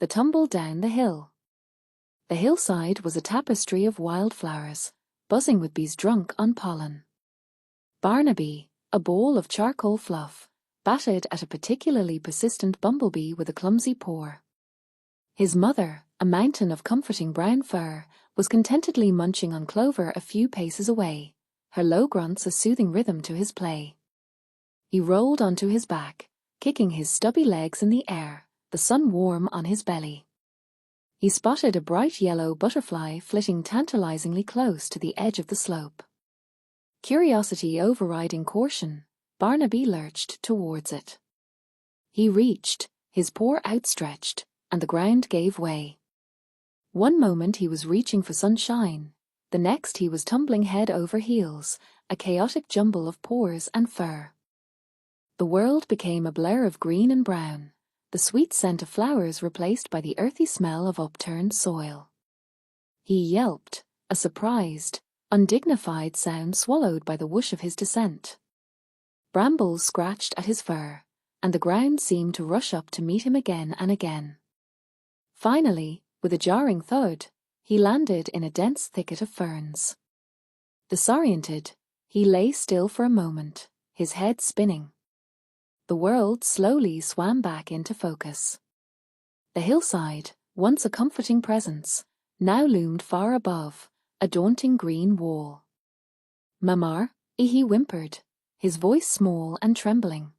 The Tumble Down the Hill. The hillside was a tapestry of wildflowers, buzzing with bees drunk on pollen. Barnaby, a ball of charcoal fluff, batted at a particularly persistent bumblebee with a clumsy paw. His mother, a mountain of comforting brown fur, was contentedly munching on clover a few paces away, her low grunts a soothing rhythm to his play. He rolled onto his back, kicking his stubby legs in the air, the sun warm on his belly. He spotted a bright yellow butterfly flitting tantalizingly close to the edge of the slope. Curiosity overriding caution, Barnaby lurched towards it. He reached, his paw outstretched, and the ground gave way. One moment he was reaching for sunshine, the next he was tumbling head over heels, a chaotic jumble of paws and fur. The world became a blur of green and brown, the sweet scent of flowers replaced by the earthy smell of upturned soil. He yelped, a surprised, undignified sound swallowed by the whoosh of his descent. Brambles scratched at his fur, and the ground seemed to rush up to meet him again and again. Finally, with a jarring thud, he landed in a dense thicket of ferns. Disoriented, he lay still for a moment, his head spinning. The world slowly swam back into focus. The hillside, once a comforting presence, now loomed far above, a daunting green wall. "Mamar," he whimpered, his voice small and trembling.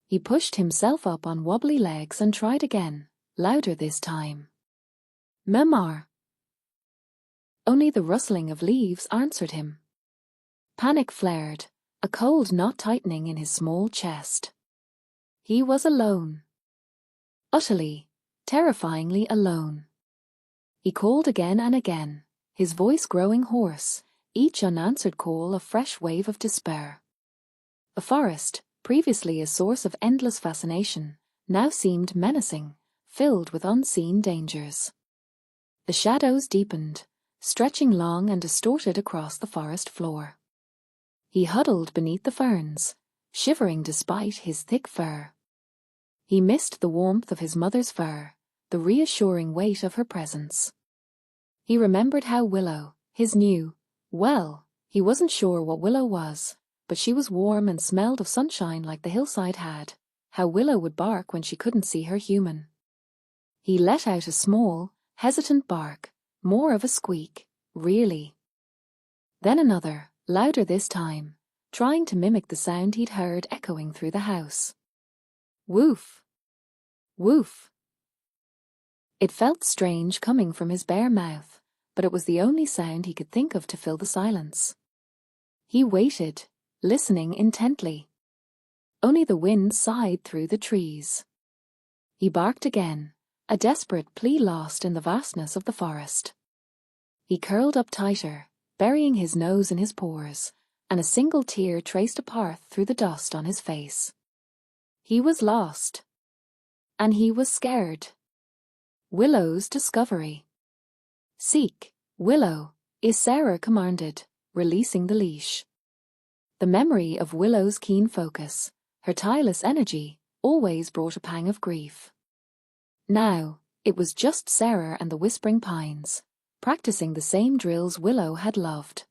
He pushed himself up on wobbly legs and tried again, louder this time. "Mamar." Only the rustling of leaves answered him. Panic flared, a cold knot tightening in his small chest. He was alone. Utterly, terrifyingly alone. He called again and again, his voice growing hoarse, each unanswered call a fresh wave of despair. The forest, previously a source of endless fascination, now seemed menacing, filled with unseen dangers. The shadows deepened, stretching long and distorted across the forest floor. He huddled beneath the ferns, shivering despite his thick fur. He missed the warmth of his mother's fur, the reassuring weight of her presence. He remembered how Willow, his new, well, he wasn't sure what Willow was, but she was warm and smelled of sunshine like the hillside had, how Willow would bark when she couldn't see her human. He let out a small, hesitant bark, more of a squeak, really. Then another, louder this time, trying to mimic the sound he'd heard echoing through the house. Woof! Woof! It felt strange coming from his bare mouth, but it was the only sound he could think of to fill the silence. He waited, listening intently. Only the wind sighed through the trees. He barked again, a desperate plea lost in the vastness of the forest. He curled up tighter, burying his nose in his paws, and a single tear traced a path through the dust on his face. He was lost. And he was scared. Willow's discovery. "Seek, Willow," Sarah commanded, releasing the leash. The memory of Willow's keen focus, her tireless energy, always brought a pang of grief. Now, it was just Sarah and the whispering pines, practicing the same drills Willow had loved.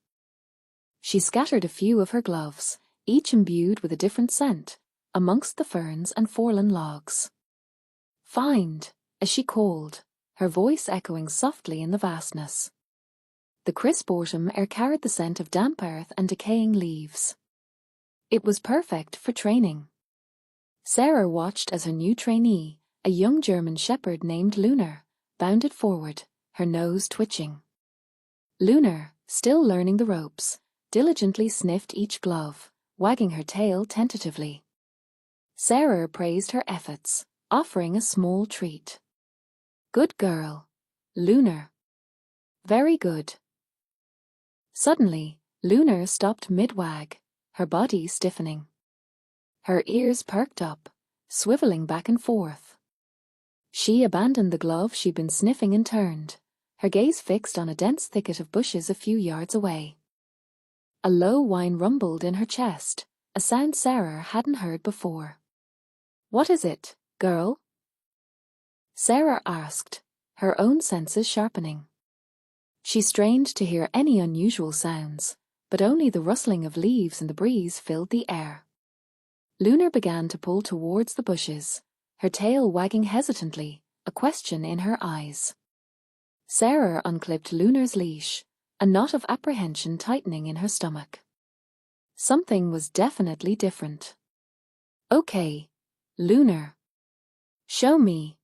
She scattered a few of her gloves, each imbued with a different scent, amongst the ferns and fallen logs. "Find," as she called, her voice echoing softly in the vastness. The crisp autumn air carried the scent of damp earth and decaying leaves. It was perfect for training. Sarah watched as her new trainee, a young German shepherd named Lunar, bounded forward, her nose twitching. Lunar, still learning the ropes, diligently sniffed each glove, wagging her tail tentatively. Sarah praised her efforts, offering a small treat. "Good girl, Lunar." "Very good." Suddenly, Lunar stopped mid-wag, her body stiffening. Her ears perked up, swiveling back and forth. She abandoned the glove she'd been sniffing and turned, her gaze fixed on a dense thicket of bushes a few yards away. A low whine rumbled in her chest, a sound Sarah hadn't heard before. "What is it, girl?" Sarah asked, her own senses sharpening. She strained to hear any unusual sounds, but only the rustling of leaves in the breeze filled the air. Luna began to pull towards the bushes, her tail wagging hesitantly, a question in her eyes. Sarah unclipped Luna's leash, a knot of apprehension tightening in her stomach. Something was definitely different. "Okay, Lunar. Show me."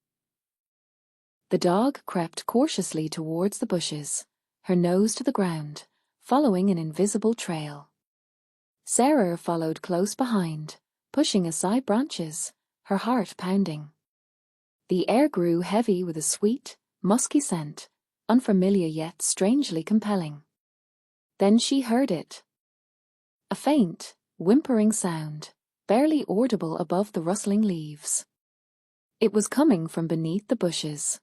The dog crept cautiously towards the bushes, her nose to the ground, following an invisible trail. Sarah followed close behind, pushing aside branches, her heart pounding. The air grew heavy with a sweet, musky scent, unfamiliar yet strangely compelling. Then she heard it. A faint, whimpering sound, barely audible above the rustling leaves. It was coming from beneath the bushes.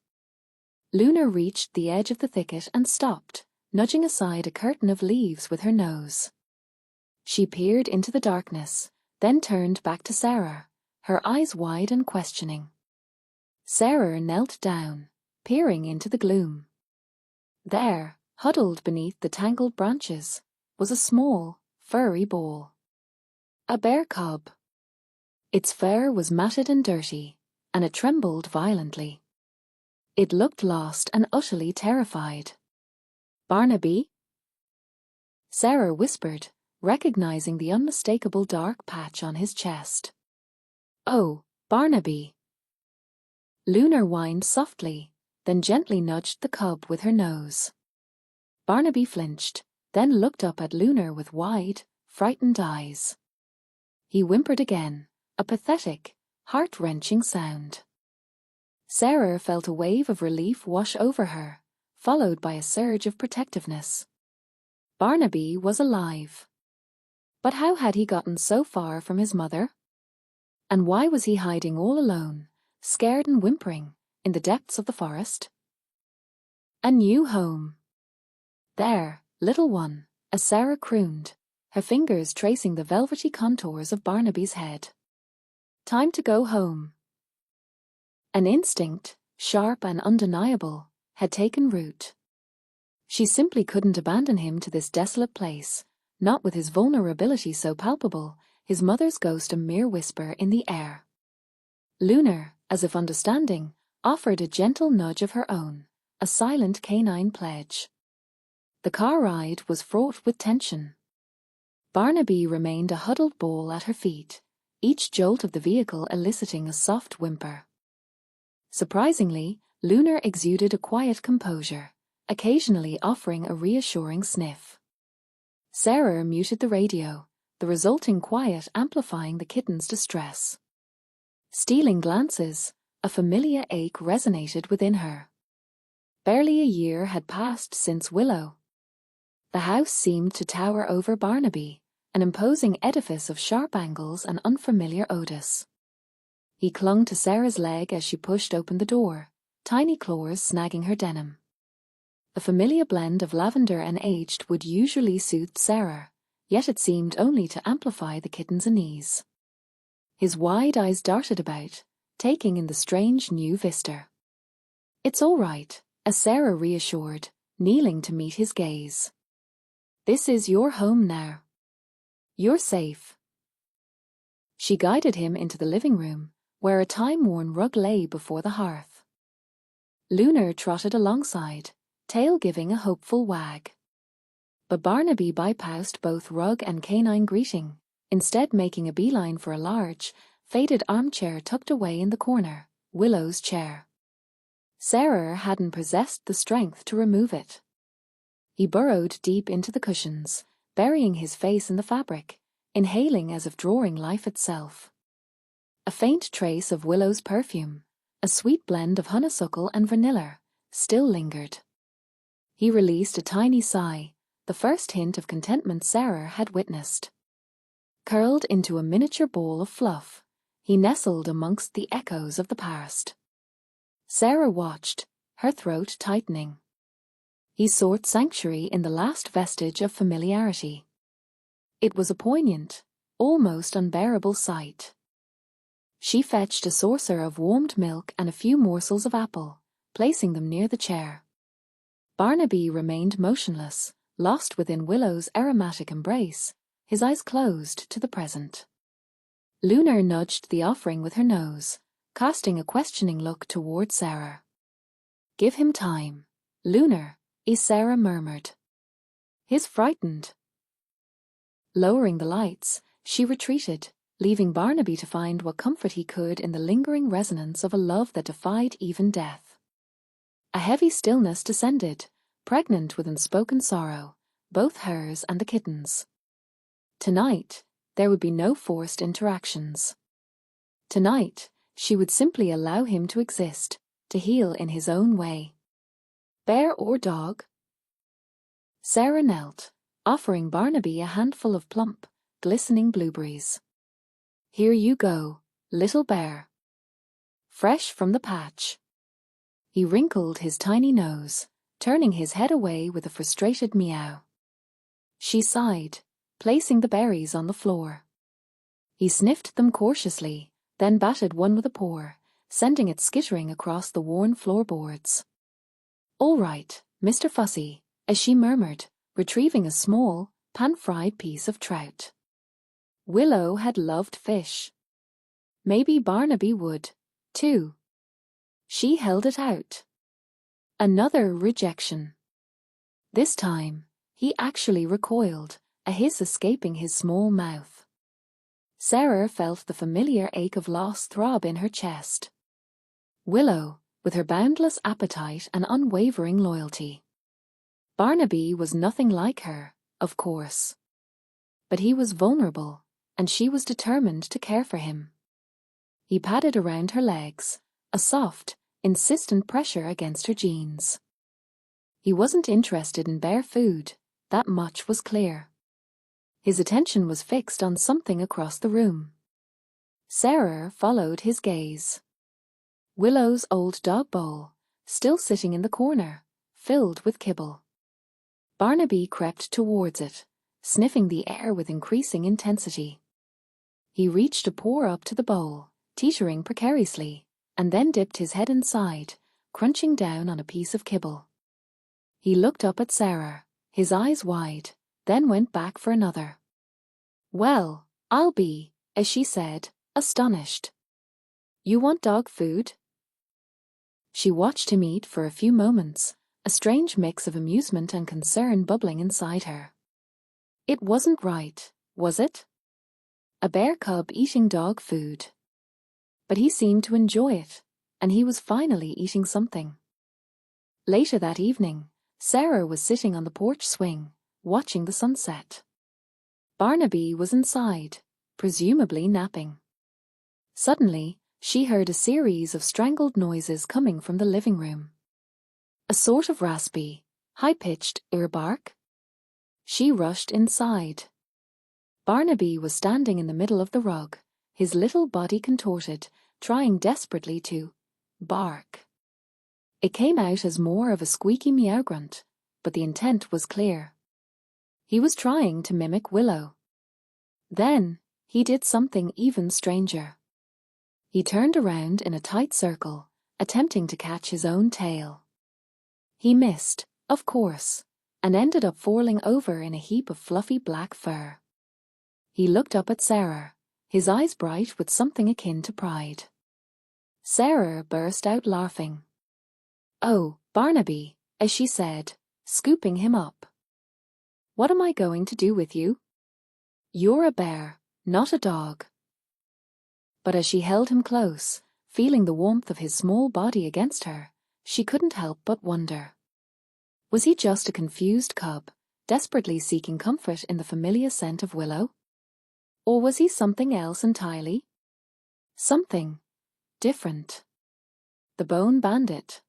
Luna reached the edge of the thicket and stopped, nudging aside a curtain of leaves with her nose. She peered into the darkness, then turned back to Sarah, her eyes wide and questioning. Sarah knelt down, peering into the gloom. There, huddled beneath the tangled branches, was a small, furry ball. A bear cub. Its fur was matted and dirty, and it trembled violently. It looked lost and utterly terrified. "Barnaby?" Sarah whispered, recognizing the unmistakable dark patch on his chest. "Oh, Barnaby." Luna whined softly, then gently nudged the cub with her nose. Barnaby flinched, then looked up at Luna with wide, frightened eyes. He whimpered again, a pathetic, heart-wrenching sound. Sarah felt a wave of relief wash over her, followed by a surge of protectiveness. Barnaby was alive. But how had he gotten so far from his mother? And why was he hiding all alone, scared and whimpering, in the depths of the forest? A new home. "There, little one," as Sarah crooned, her fingers tracing the velvety contours of Barnaby's head. "Time to go home." An instinct, sharp and undeniable, had taken root. She simply couldn't abandon him to this desolate place, not with his vulnerability so palpable, his mother's ghost a mere whisper in the air. Luna, as if understanding, offered a gentle nudge of her own, a silent canine pledge. The car ride was fraught with tension. Barnaby remained a huddled ball at her feet, each jolt of the vehicle eliciting a soft whimper. Surprisingly, Luna exuded a quiet composure, occasionally offering a reassuring sniff. Sarah muted the radio, the resulting quiet amplifying the kitten's distress. Stealing glances, a familiar ache resonated within her. Barely a year had passed since Willow. The house seemed to tower over Barnaby, an imposing edifice of sharp angles and unfamiliar odors. He clung to Sarah's leg as she pushed open the door, tiny claws snagging her denim. A familiar blend of lavender and aged would usually soothe Sarah, yet it seemed only to amplify the kitten's unease. His wide eyes darted about, taking in the strange new vista. "It's all right," as Sarah reassured, kneeling to meet his gaze. "This is your home now. You're safe." She guided him into the living room, where a time-worn rug lay before the hearth. Luna trotted alongside, tail giving a hopeful wag. But Barnaby bypassed both rug and canine greeting, instead making a beeline for a large, faded armchair tucked away in the corner, Willow's chair. Sarah hadn't possessed the strength to remove it. He burrowed deep into the cushions, burying his face in the fabric, inhaling as if drawing life itself. A faint trace of Willow's perfume, a sweet blend of honeysuckle and vanilla, still lingered. He released a tiny sigh, the first hint of contentment Sarah had witnessed. Curled into a miniature ball of fluff, he nestled amongst the echoes of the past. Sarah watched, her throat tightening. He sought sanctuary in the last vestige of familiarity. It was a poignant, almost unbearable sight. She fetched a saucer of warmed milk and a few morsels of apple, placing them near the chair. Barnaby remained motionless, lost within Willow's aromatic embrace, his eyes closed to the present. Lunar nudged the offering with her nose, casting a questioning look toward Sarah. "Give him time, Lunar," Sarah murmured. "He's frightened." Lowering the lights, she retreated, leaving Barnaby to find what comfort he could in the lingering resonance of a love that defied even death. A heavy stillness descended, pregnant with unspoken sorrow, both hers and the kitten's. Tonight, there would be no forced interactions. Tonight, she would simply allow him to exist, to heal in his own way. Bear or dog? Sarah knelt, offering Barnaby a handful of plump, glistening blueberries. "Here you go, little bear." Fresh from the patch. He wrinkled his tiny nose, turning his head away with a frustrated meow. She sighed, placing the berries on the floor. He sniffed them cautiously, then batted one with a paw, sending it skittering across the worn floorboards. "All right, Mr. Fussy," as she murmured, retrieving a small, pan-fried piece of trout. Willow had loved fish. Maybe Barnaby would, too. She held it out. Another rejection. This time, he actually recoiled, a hiss escaping his small mouth. Sarah felt the familiar ache of loss throb in her chest. Willow, with her boundless appetite and unwavering loyalty. Barnaby was nothing like her, of course. But he was vulnerable, and she was determined to care for him. He padded around her legs, a soft, insistent pressure against her jeans. He wasn't interested in bare food, that much was clear. His attention was fixed on something across the room. Sarah followed his gaze. Willow's old dog bowl, still sitting in the corner, filled with kibble. Barnaby crept towards it, sniffing the air with increasing intensity. He reached to pour up to the bowl, teetering precariously, and then dipped his head inside, crunching down on a piece of kibble. He looked up at Sarah, his eyes wide, then went back for another. "Well, I'll be," as she said, astonished. "You want dog food?" She watched him eat for a few moments, a strange mix of amusement and concern bubbling inside her. It wasn't right, was it? A bear cub eating dog food. But he seemed to enjoy it, and he was finally eating something. Later that evening, Sarah was sitting on the porch swing, watching the sunset. Barnaby was inside, presumably napping. Suddenly, she heard a series of strangled noises coming from the living room. A sort of raspy, high-pitched bark. She rushed inside. Barnaby was standing in the middle of the rug, his little body contorted, trying desperately to bark. It came out as more of a squeaky meow grunt, but the intent was clear. He was trying to mimic Willow. Then, he did something even stranger. He turned around in a tight circle, attempting to catch his own tail. He missed, of course, and ended up falling over in a heap of fluffy black fur. He looked up at Sarah, his eyes bright with something akin to pride. Sarah burst out laughing. "Oh, Barnaby," as she said, scooping him up. "What am I going to do with you? You're a bear, not a dog." But as she held him close, feeling the warmth of his small body against her, she couldn't help but wonder. Was he just a confused cub, desperately seeking comfort in the familiar scent of Willow? Or was he something else entirely? Something different. The Bone Bandit.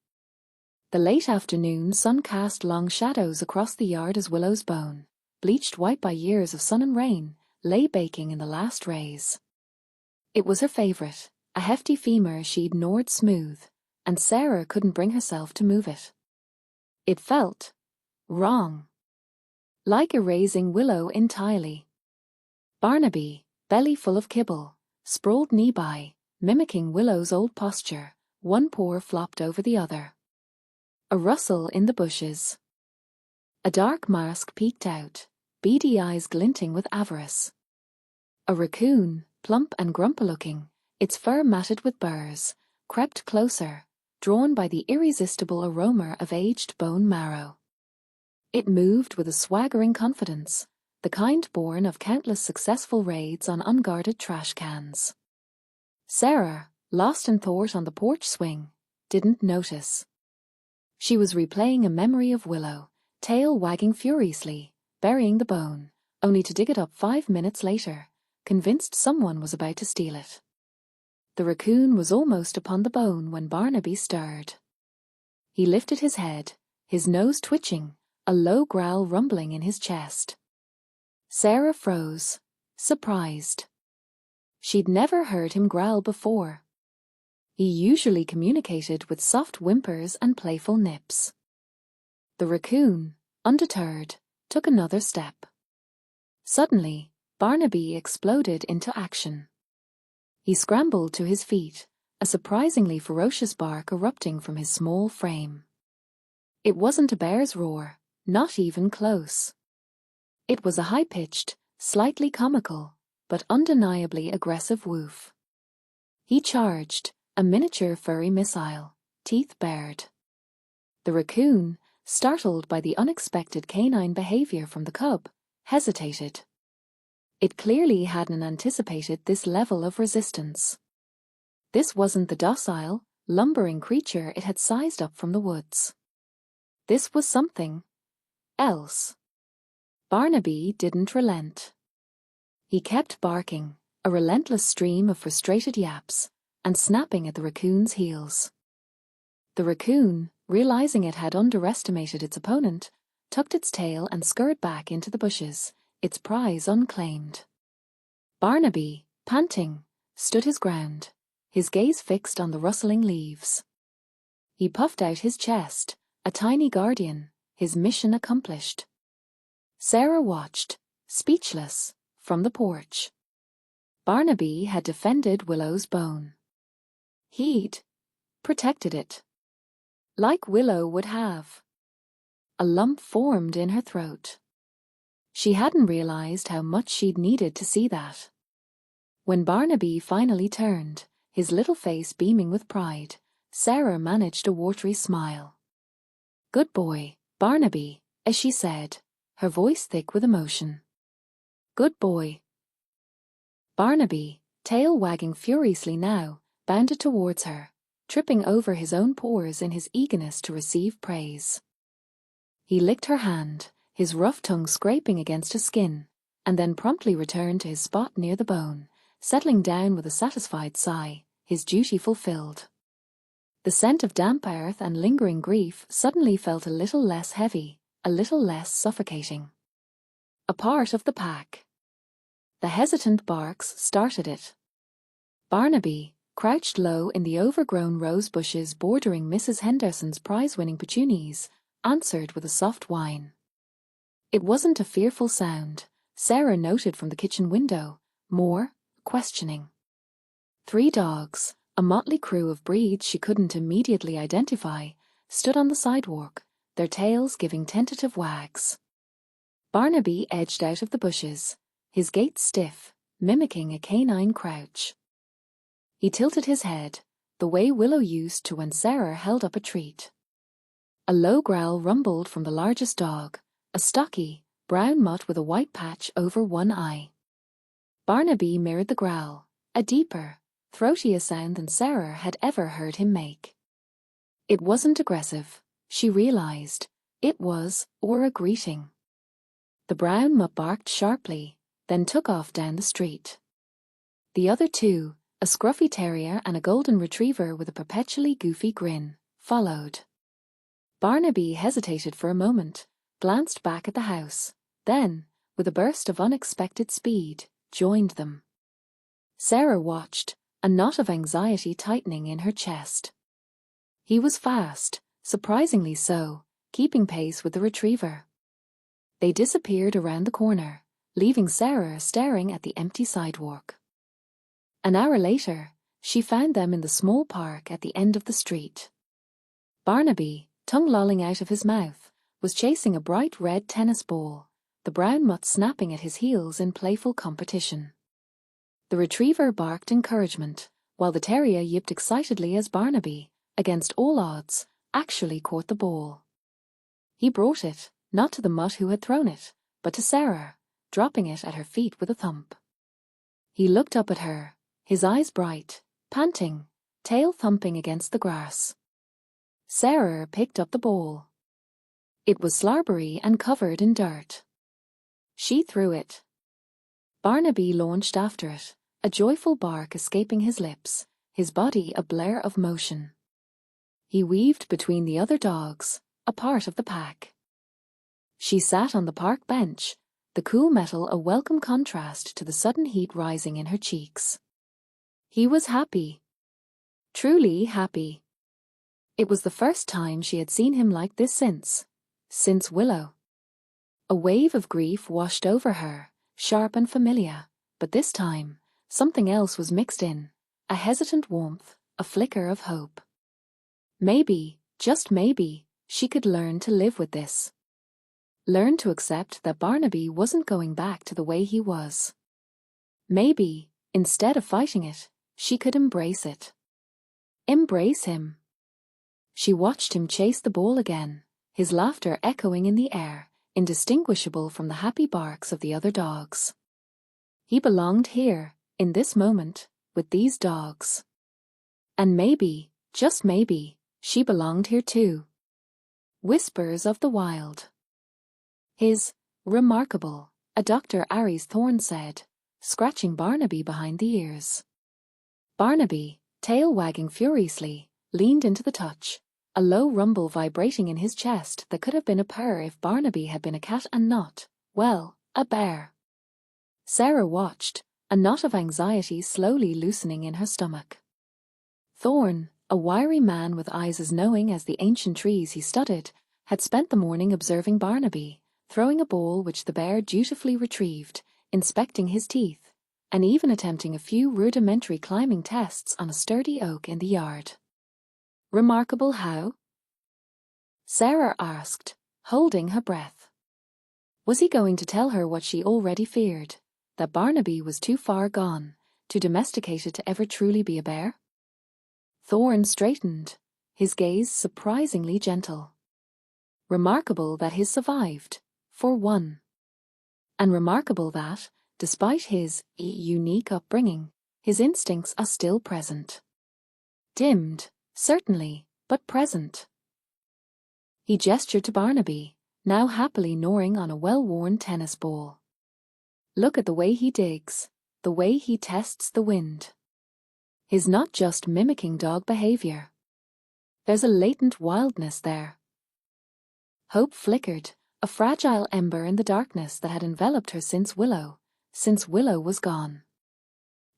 The late afternoon sun cast long shadows across the yard as Willow's bone, bleached white by years of sun and rain, lay baking in the last rays. It was her favorite, a hefty femur she'd gnawed smooth, and Sarah couldn't bring herself to move it. It felt wrong. Like erasing Willow entirely. Barnaby, belly full of kibble, sprawled nearby, mimicking Willow's old posture, one paw flopped over the other. A rustle in the bushes. A dark mask peeked out, beady eyes glinting with avarice. A raccoon, plump and grumpy-looking, its fur matted with burrs, crept closer, drawn by the irresistible aroma of aged bone marrow. It moved with a swaggering confidence, the kind born of countless successful raids on unguarded trash cans. Sarah, lost in thought on the porch swing, didn't notice. She was replaying a memory of Willow, tail wagging furiously, burying the bone, only to dig it up 5 minutes later, convinced someone was about to steal it. The raccoon was almost upon the bone when Barnaby stirred. He lifted his head, his nose twitching, a low growl rumbling in his chest. Sarah froze, surprised. She'd never heard him growl before. He usually communicated with soft whimpers and playful nips. The raccoon, undeterred, took another step. Suddenly, Barnaby exploded into action. He scrambled to his feet, a surprisingly ferocious bark erupting from his small frame. It wasn't a bear's roar, not even close. It was a high-pitched, slightly comical, but undeniably aggressive woof. He charged, a miniature furry missile, teeth bared. The raccoon, startled by the unexpected canine behavior from the cub, hesitated. It clearly hadn't anticipated this level of resistance. This wasn't the docile, lumbering creature it had sized up from the woods. This was something else. Barnaby didn't relent. He kept barking, a relentless stream of frustrated yaps, and snapping at the raccoon's heels. The raccoon, realizing it had underestimated its opponent, tucked its tail and scurried back into the bushes, its prize unclaimed. Barnaby, panting, stood his ground, his gaze fixed on the rustling leaves. He puffed out his chest, a tiny guardian, his mission accomplished. Sarah watched, speechless, from the porch. Barnaby had defended Willow's bone. He'd protected it. Like Willow would have. A lump formed in her throat. She hadn't realized how much she'd needed to see that. When Barnaby finally turned, his little face beaming with pride, Sarah managed a watery smile. "Good boy, Barnaby," as she said, her voice thick with emotion. "Good boy." Barnaby, tail wagging furiously now, bounded towards her, tripping over his own paws in his eagerness to receive praise. He licked her hand, his rough tongue scraping against her skin, and then promptly returned to his spot near the bone, settling down with a satisfied sigh, his duty fulfilled. The scent of damp earth and lingering grief suddenly felt a little less heavy, a little less suffocating. A part of the pack. The hesitant barks started it. Barnaby, crouched low in the overgrown rose bushes bordering Mrs. Henderson's prize-winning petunias, answered with a soft whine. It wasn't a fearful sound, Sarah noted from the kitchen window, more questioning. 3 dogs, a motley crew of breeds she couldn't immediately identify, stood on the sidewalk, their tails giving tentative wags. Barnaby edged out of the bushes, his gait stiff, mimicking a canine crouch. He tilted his head, the way Willow used to when Sarah held up a treat. A low growl rumbled from the largest dog, a stocky, brown mutt with a white patch over one eye. Barnaby mirrored the growl, a deeper, throatier sound than Sarah had ever heard him make. It wasn't aggressive, she realized. It was, or a greeting. The brown mutt barked sharply, then took off down the street. The other 2, a scruffy terrier and a golden retriever with a perpetually goofy grin, followed. Barnaby hesitated for a moment, glanced back at the house, then, with a burst of unexpected speed, joined them. Sarah watched, a knot of anxiety tightening in her chest. He was fast, surprisingly so, keeping pace with the retriever. They disappeared around the corner, leaving Sarah staring at the empty sidewalk. An hour later, she found them in the small park at the end of the street. Barnaby, tongue lolling out of his mouth, was chasing a bright red tennis ball, the brown mutt snapping at his heels in playful competition. The retriever barked encouragement, while the terrier yipped excitedly as Barnaby, against all odds, actually caught the ball. He brought it, not to the mutt who had thrown it, but to Sarah, dropping it at her feet with a thump. He looked up at her, his eyes bright, panting, tail thumping against the grass. Sarah picked up the ball. It was slarbering and covered in dirt. She threw it. Barnaby launched after it, a joyful bark escaping his lips, his body a blare of motion. He weaved between the other dogs, a part of the pack. She sat on the park bench, the cool metal a welcome contrast to the sudden heat rising in her cheeks. He was happy. Truly happy. It was the first time she had seen him like this since Willow. A wave of grief washed over her, sharp and familiar, but this time, something else was mixed in, a hesitant warmth, a flicker of hope. Maybe, just maybe, she could learn to live with this. Learn to accept that Barnaby wasn't going back to the way he was. Maybe, instead of fighting it, she could embrace it. Embrace him. She watched him chase the ball again, his laughter echoing in the air, indistinguishable from the happy barks of the other dogs. He belonged here, in this moment, with these dogs. And maybe, just maybe, she belonged here too. Whispers of the wild. Remarkable, a Dr. Aries Thorne said, scratching Barnaby behind the ears. Barnaby, tail wagging furiously, leaned into the touch, a low rumble vibrating in his chest that could have been a purr if Barnaby had been a cat and not, well, a bear. Sarah watched, a knot of anxiety slowly loosening in her stomach. Thorne, a wiry man with eyes as knowing as the ancient trees he studied, had spent the morning observing Barnaby, throwing a ball which the bear dutifully retrieved, inspecting his teeth, and even attempting a few rudimentary climbing tests on a sturdy oak in the yard. Remarkable how? Sarah asked, holding her breath. Was he going to tell her what she already feared, that Barnaby was too far gone, too domesticated to ever truly be a bear? Thorne straightened, his gaze surprisingly gentle. Remarkable that his survived, for one. And remarkable that, despite his unique upbringing, his instincts are still present. Dimmed, certainly, but present. He gestured to Barnaby, now happily gnawing on a well-worn tennis ball. Look at the way he digs, the way he tests the wind. He's not just mimicking dog behavior. There's a latent wildness there. Hope flickered, a fragile ember in the darkness that had enveloped her since Willow was gone.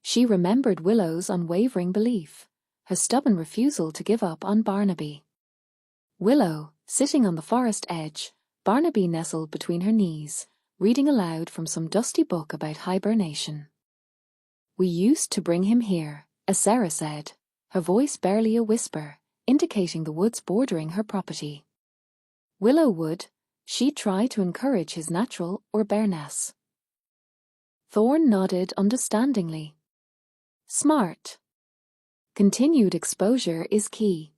She remembered Willow's unwavering belief, her stubborn refusal to give up on Barnaby. Willow, sitting on the forest edge, Barnaby nestled between her knees, reading aloud from some dusty book about hibernation. We used to bring him here, as Sarah said, her voice barely a whisper, indicating the woods bordering her property. Willow would, she'd try to encourage his natural bareness. Thorne nodded understandingly. Smart. Continued exposure is key.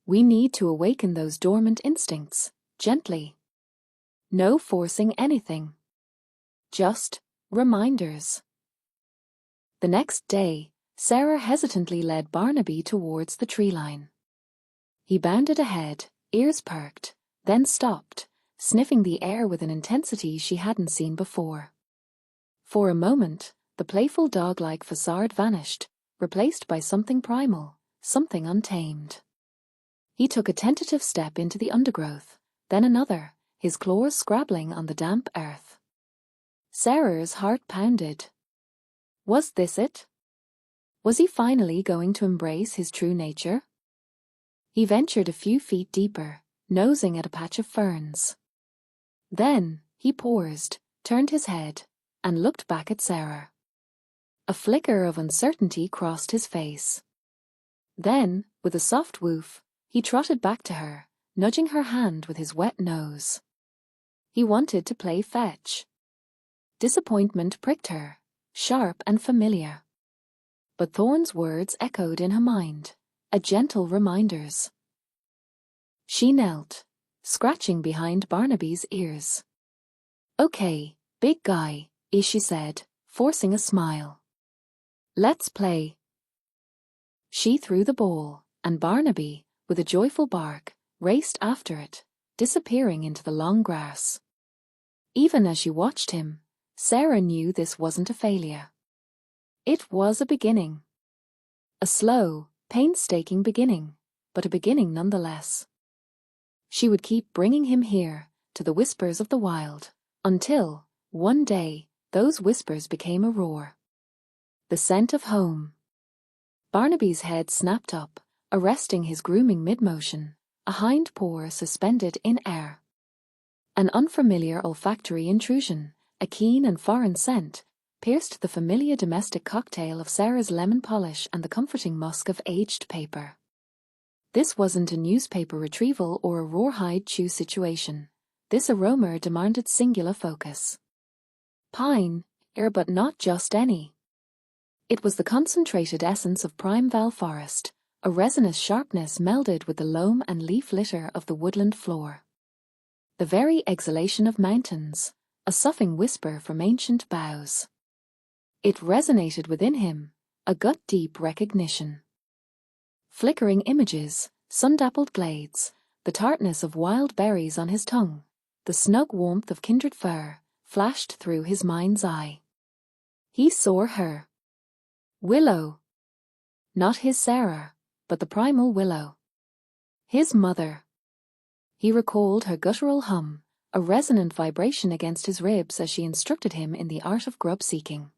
We need to awaken those dormant instincts, gently. No forcing anything. Just reminders. The next day, Sarah hesitantly led Barnaby towards the tree line. He bounded ahead, ears perked, then stopped, sniffing the air with an intensity she hadn't seen before. For a moment, the playful dog-like facade vanished, replaced by something primal, something untamed. He took a tentative step into the undergrowth, then another, his claws scrabbling on the damp earth. Sarah's heart pounded. Was this it? Was he finally going to embrace his true nature? He ventured a few feet deeper, nosing at a patch of ferns. Then, he paused, turned his head, and looked back at Sarah. A flicker of uncertainty crossed his face. Then, with a soft woof, he trotted back to her, nudging her hand with his wet nose. He wanted to play fetch. Disappointment pricked her, sharp and familiar. But Thorne's words echoed in her mind, a gentle reminders. She knelt, scratching behind Barnaby's ears. "Okay, big guy," she said, forcing a smile. "Let's play." She threw the ball, and Barnaby, with a joyful bark, raced after it, disappearing into the long grass. Even as she watched him, Sarah knew this wasn't a failure. It was a beginning. A slow, painstaking beginning, but a beginning nonetheless. She would keep bringing him here, to the whispers of the wild, until, one day, those whispers became a roar. The scent of home. Barnaby's head snapped up, arresting his grooming mid-motion, a hind paw suspended in air. An unfamiliar olfactory intrusion, a keen and foreign scent, pierced the familiar domestic cocktail of Sarah's lemon polish and the comforting musk of aged paper. This wasn't a newspaper retrieval or a rawhide chew situation. This aroma demanded singular focus. Pine, but not just any. It was the concentrated essence of Prime Val forest, a resinous sharpness melded with the loam and leaf litter of the woodland floor. The very exhalation of mountains, a soughing whisper from ancient boughs. It resonated within him, a gut-deep recognition. Flickering images, sun-dappled glades, the tartness of wild berries on his tongue, the snug warmth of kindred fur, flashed through his mind's eye. He saw her. Willow. Not his Sarah, but the primal Willow. His mother. He recalled her guttural hum, a resonant vibration against his ribs as she instructed him in the art of grub-seeking.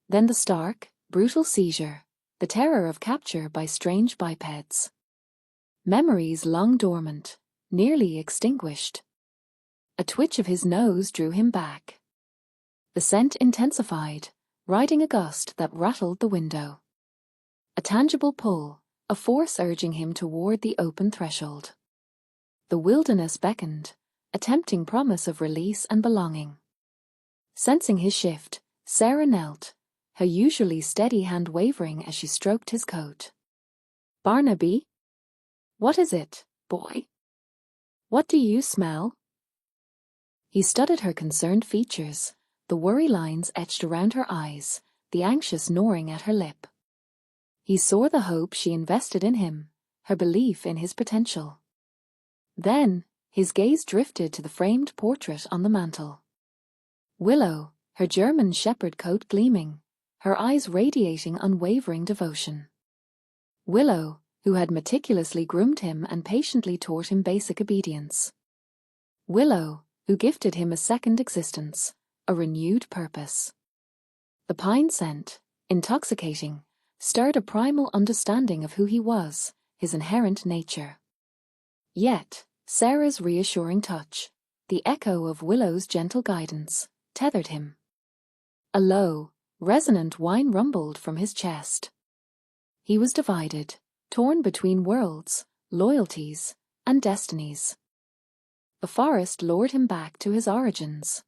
Then the stark, brutal seizure, the terror of capture by strange bipeds. Memories long dormant, nearly extinguished. A twitch of his nose drew him back. The scent intensified, riding a gust that rattled the window. A tangible pull, a force urging him toward the open threshold. The wilderness beckoned, a tempting promise of release and belonging. Sensing his shift, Sarah knelt, her usually steady hand wavering as she stroked his coat. "Barnaby? What is it, boy? What do you smell?" He studied her concerned features, the worry lines etched around her eyes, the anxious gnawing at her lip. He saw the hope she invested in him, her belief in his potential. Then, his gaze drifted to the framed portrait on the mantel. Willow, her German shepherd coat gleaming, her eyes radiating unwavering devotion. Willow, who had meticulously groomed him and patiently taught him basic obedience. Willow, who gifted him a second existence, a renewed purpose. The pine scent, intoxicating, stirred a primal understanding of who he was, his inherent nature. Yet, Sarah's reassuring touch, the echo of Willow's gentle guidance, tethered him. A low, resonant whine rumbled from his chest. He was divided, torn between worlds, loyalties, and destinies. The forest lured him back to his origins.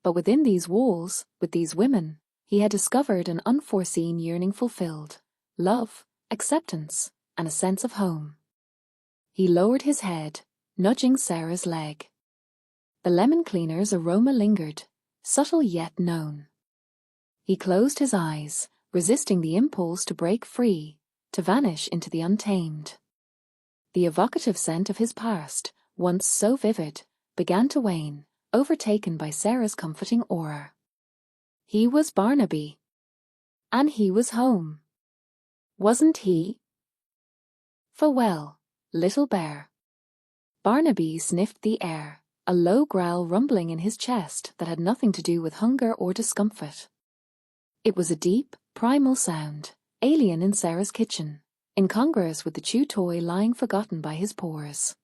But within these walls, with these women, he had discovered an unforeseen yearning fulfilled, love, acceptance, and a sense of home. He lowered his head, nudging Sarah's leg. The lemon cleaner's aroma lingered, subtle yet known. He closed his eyes, resisting the impulse to break free, to vanish into the untamed. The evocative scent of his past, once so vivid, began to wane, overtaken by Sarah's comforting aura. He was Barnaby. And he was home. Wasn't he? Farewell, little bear. Barnaby sniffed the air, a low growl rumbling in his chest that had nothing to do with hunger or discomfort. It was a deep, primal sound, alien in Sarah's kitchen, incongruous with the chew toy lying forgotten by his paws.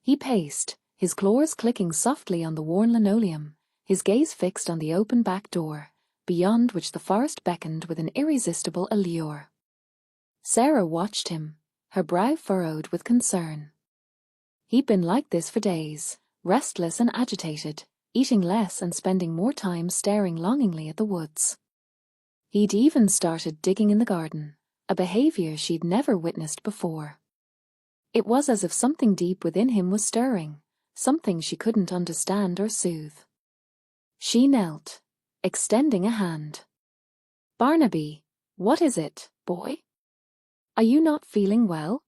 He paced, his claws clicking softly on the worn linoleum, his gaze fixed on the open back door, beyond which the forest beckoned with an irresistible allure. Sarah watched him, her brow furrowed with concern. He'd been like this for days, restless and agitated, eating less and spending more time staring longingly at the woods. He'd even started digging in the garden, a behavior she'd never witnessed before. It was as if something deep within him was stirring, something she couldn't understand or soothe. She knelt, extending a hand. "Barnaby, what is it, boy? Are you not feeling well?"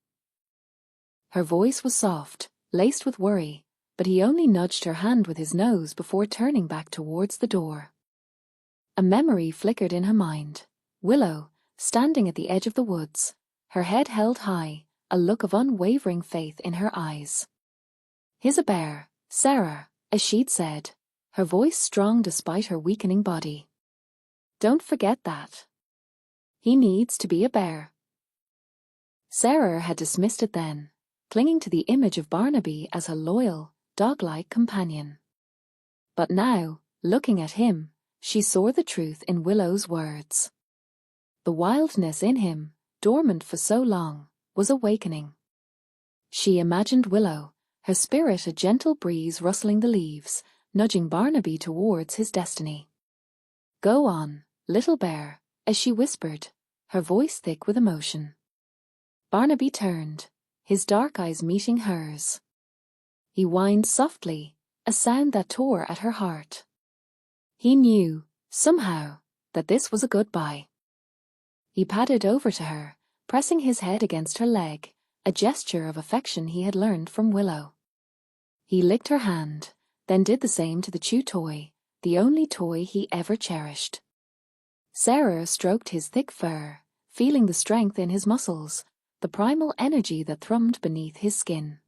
Her voice was soft, laced with worry, but he only nudged her hand with his nose before turning back towards the door. A memory flickered in her mind. Willow, standing at the edge of the woods, her head held high, a look of unwavering faith in her eyes. "He's a bear, Sarah," as she'd said, her voice strong despite her weakening body. "Don't forget that. He needs to be a bear." Sarah had dismissed it then, clinging to the image of Barnaby as her loyal, dog-like companion. But now, looking at him, she saw the truth in Willow's words. The wildness in him, dormant for so long, was awakening. She imagined Willow, her spirit a gentle breeze rustling the leaves, nudging Barnaby towards his destiny. "Go on, little bear," as she whispered, her voice thick with emotion. Barnaby turned, his dark eyes meeting hers. He whined softly, a sound that tore at her heart. He knew, somehow, that this was a goodbye. He padded over to her, pressing his head against her leg, a gesture of affection he had learned from Willow. He licked her hand, then did the same to the chew toy, the only toy he ever cherished. Sarah stroked his thick fur, feeling the strength in his muscles, the primal energy that thrummed beneath his skin.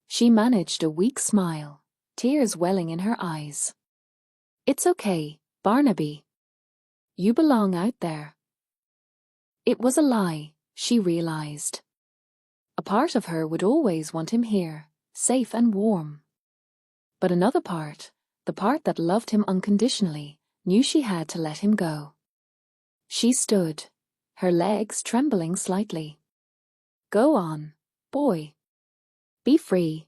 She managed a weak smile, tears welling in her eyes. "It's okay, Barnaby. You belong out there." It was a lie, she realized. A part of her would always want him here, safe and warm. But another part, the part that loved him unconditionally, knew she had to let him go. She stood, her legs trembling slightly. "Go on, boy. Be free."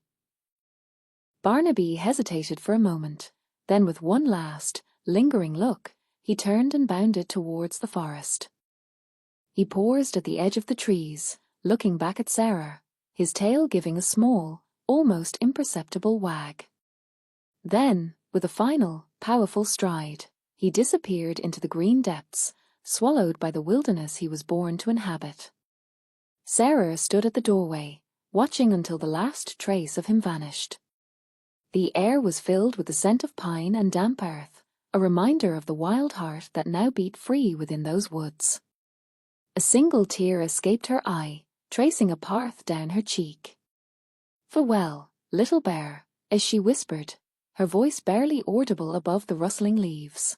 Barnaby hesitated for a moment, then with one last, lingering look, he turned and bounded towards the forest. He paused at the edge of the trees, looking back at Sarah, his tail giving a small, almost imperceptible wag. Then, with a final, powerful stride, he disappeared into the green depths, swallowed by the wilderness he was born to inhabit. Sarah stood at the doorway, watching until the last trace of him vanished. The air was filled with the scent of pine and damp earth, a reminder of the wild heart that now beat free within those woods. A single tear escaped her eye, tracing a path down her cheek. "Farewell, little bear," as she whispered, her voice barely audible above the rustling leaves.